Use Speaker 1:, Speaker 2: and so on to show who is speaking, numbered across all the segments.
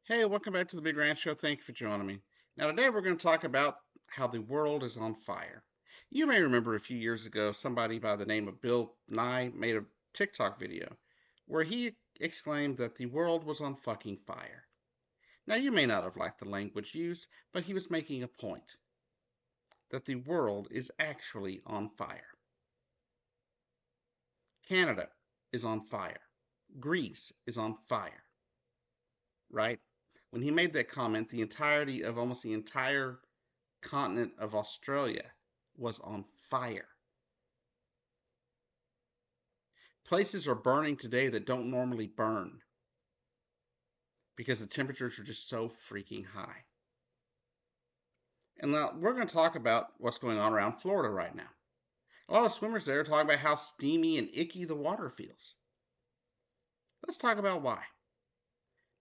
Speaker 1: Hey, welcome back to the Big Ranch Show. Thank you for joining me. Now, today we're going to talk about how the world is on fire. You may remember a few years ago, somebody by the name of Bill Nye made a TikTok video where he exclaimed that the world was on fucking fire. Now, you may not have liked the language used, but he was making a point that the world is actually on fire. Canada is on fire. Greece is on fire, right? When he made that comment, the entirety of almost the entire continent of Australia was on fire. Places are burning today that don't normally burn because the temperatures are just so freaking high. And now we're going to talk about what's going on around Florida right now. A lot of swimmers there are talking about how steamy and icky the water feels. Let's talk about why.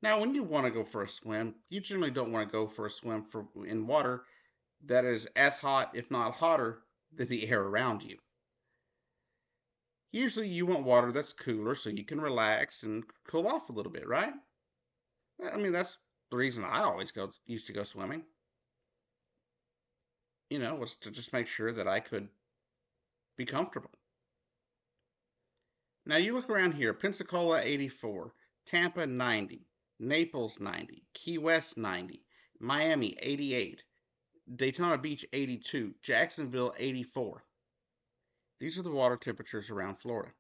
Speaker 1: Now, when you want to go for a swim, you generally don't want to go for a swim in water that is as hot, if not hotter, than the air around you. Usually you want water that's cooler so you can relax and cool off a little bit, right? I mean, that's the reason I always used to go swimming. Was to just make sure that I could be comfortable. Now you look around here, Pensacola 84, Tampa 90, Naples 90, Key West 90, Miami 88, Daytona Beach 82, Jacksonville 84. These are the water temperatures around Florida.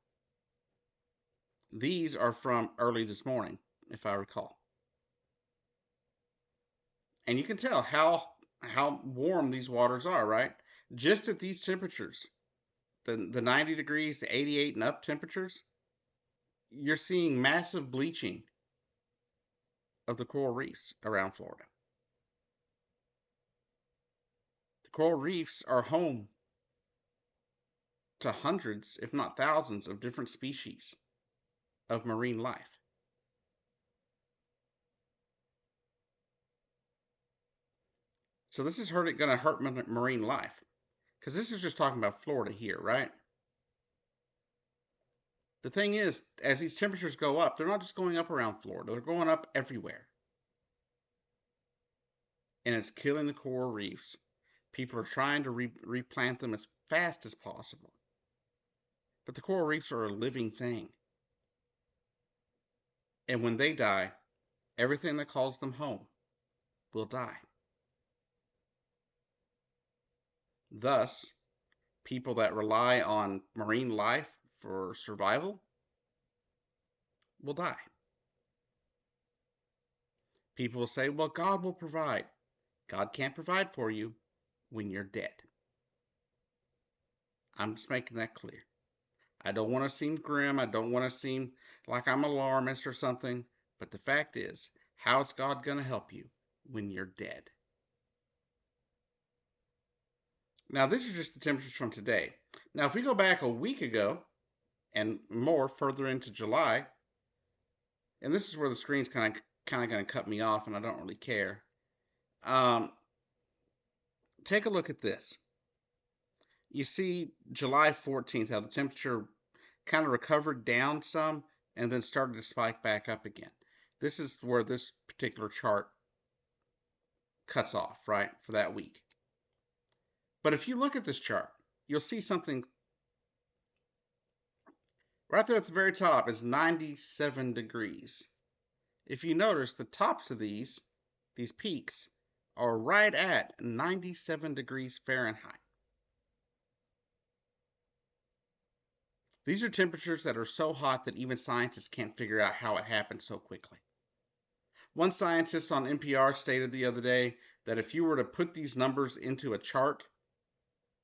Speaker 1: These are from early this morning, if I recall. And you can tell how warm these waters are, right? Just at these temperatures, the 90 degrees, the 88 and up temperatures, you're seeing massive bleaching of the coral reefs around Florida. The coral reefs are home to hundreds, if not thousands, of different species of marine life. So this is going to hurt marine life because this is just talking about Florida here, right? The thing is, as these temperatures go up, they're not just going up around Florida, they're going up everywhere. And it's killing the coral reefs. People are trying to replant them as fast as possible. But the coral reefs are a living thing. And when they die, everything that calls them home will die. Thus, people that rely on marine life for survival will die. People will say, well, God will provide. God can't provide for you when you're dead. I'm just making that clear. I don't want to seem grim. I don't want to seem like I'm alarmist or something. But the fact is, how's God going to help you when you're dead? Now, this is just the temperatures from today. Now, if we go back a week ago and more further into July, and this is where the screen's kind of going to cut me off, and I don't really care. Take a look at this. You see July 14th, how the temperature kind of recovered down some and then started to spike back up again. This is where this particular chart cuts off, right, for that week. But if you look at this chart, you'll see something right there at the very top is 97 degrees. If you notice, the tops of these peaks, are right at 97 degrees Fahrenheit. These are temperatures that are so hot that even scientists can't figure out how it happened so quickly. One scientist on NPR stated the other day that if you were to put these numbers into a chart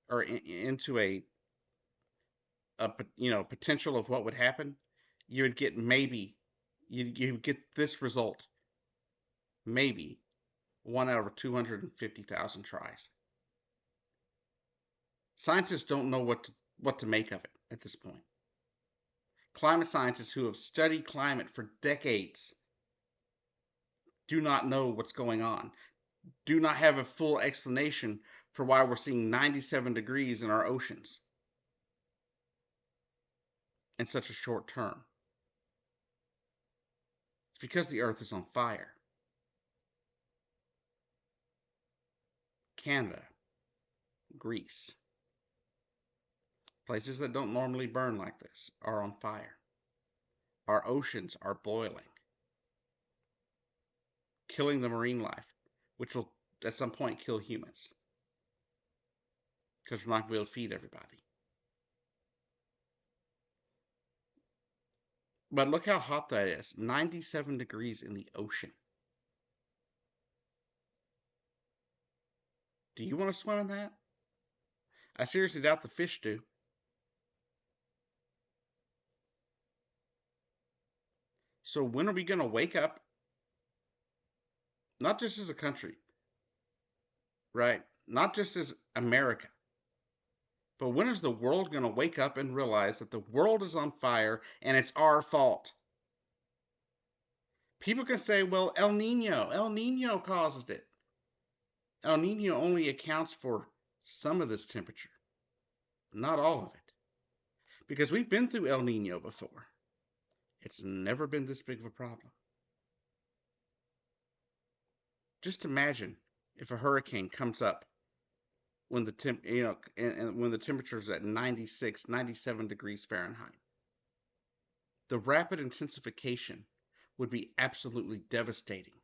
Speaker 1: or into a potential of what would happen, you would get you would get this result, maybe 1 out of 250,000 tries. Scientists don't know what to make of it at this point. Climate scientists who have studied climate for decades do not know what's going on, do not have a full explanation for why we're seeing 97 degrees in our oceans in such a short term. It's because the earth is on fire. Canada, Greece, places that don't normally burn like this, are on fire. Our oceans are boiling, killing the marine life, which will at some point kill humans because we're not going to be able to feed everybody. But look how hot that is, 97 degrees in the ocean. Do you want to swim in that? I seriously doubt the fish do. So when are we going to wake up? Not just as a country, right? Not just as America, but when is the world going to wake up and realize that the world is on fire and it's our fault? People can say, well, El Nino caused it. El Nino only accounts for some of this temperature, not all of it. Because we've been through El Nino before. It's never been this big of a problem. Just imagine if a hurricane comes up when the when the temperature is at 96, 97 degrees Fahrenheit. The rapid intensification would be absolutely devastating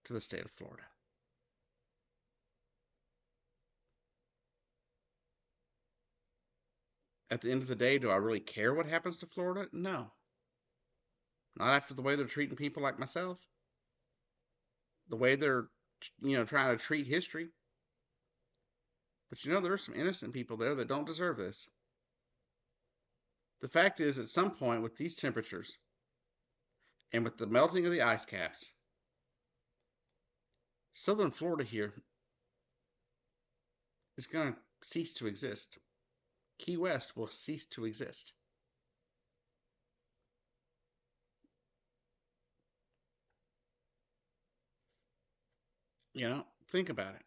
Speaker 1: to the state of Florida. At the end of the day, do I really care what happens to Florida? No. Not after the way they're treating people like myself. The way they're, trying to treat history. But there are some innocent people there that don't deserve this. The fact is, at some point with these temperatures and with the melting of the ice caps, southern Florida here is going to cease to exist. Key West will cease to exist. Think about it.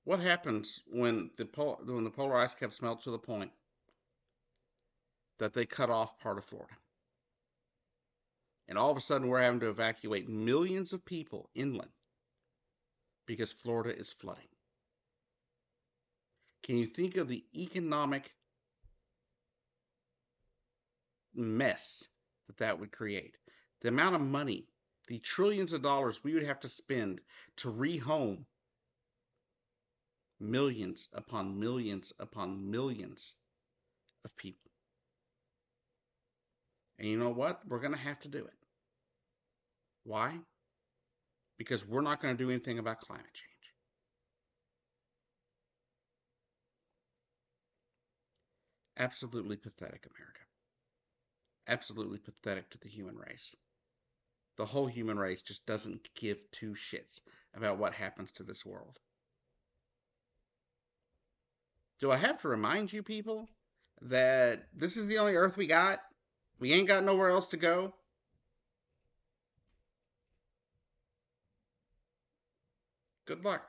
Speaker 1: What happens when the polar ice caps melt to the point that they cut off part of Florida? And all of a sudden we're having to evacuate millions of people inland because Florida is flooding. Can you think of the economic mess that would create? The amount of money, the trillions of dollars we would have to spend to rehome millions upon millions upon millions of people. And you know what? We're going to have to do it. Why? Because we're not going to do anything about climate change. Absolutely pathetic, America. Absolutely pathetic to the human race. The whole human race just doesn't give two shits about what happens to this world. Do I have to remind you people that this is the only Earth we got? We ain't got nowhere else to go? Good luck.